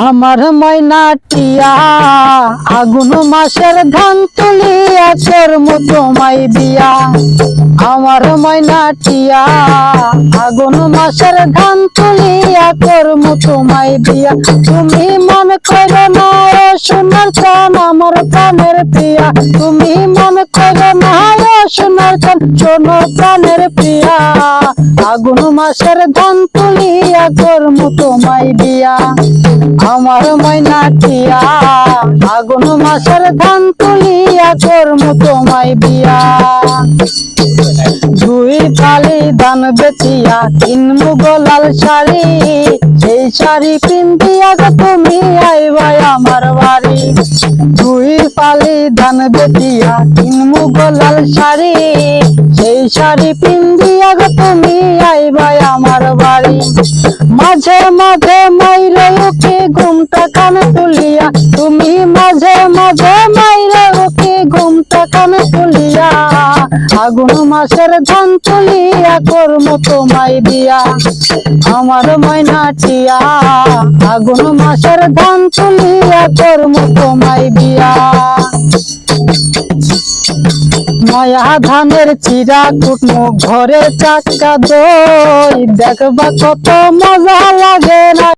আমার ময়না টিয়া আগুন মাসের ধান তুলিয়া করমু তোমায় বিয়া। আমার ময়না টিয়া আগুন মাসের ধান তুলিয়া করমু তোমায় বিয়া। তুমি মন করো না ও সোনার চান আমার প্রাণের প্রিয়া। তুমি মন করো না ও সোনার চান শোনো প্রাণের প্রিয়া। আগুন মাসের ধান তুলিয়া করমু তোমায় বিয়া। আমার ময়না টিয়া আগুন মাসের ধান তুলিয়া করমু তোমায় বিয়া। দুই ফালি ধান বেচিয়া কিনমু গোলাল শাড়ি, সেই শাড়ি পিন্দিয়া গো তুমি আইবা আমার বাড়ি। দুই ফালি ধান বেচিয়া কিনমু গোলাল শাড়ি, সেই শাড়ি পিন্দিয়া গো তুমি আইবা আমার বাড়ি। মাঝে মাঝে মাইরে উঠে ঘুমটা কানে তুলিয়া, তুমি মাঝে মাঝে মাইরে উঠে ঘুমটা কানে তুলিয়া। আগুন মাসের ধান তুলিয়া করমু তোমায় বিয়া। আমার ময়না টিয়া আগুন মাসের ধান তুলিয়া করমু তোমায় বিয়া। নয়া ধানের চিরা কুটমু ঘরে চাক্কা দই, দেখবা কত মজা লাগে না।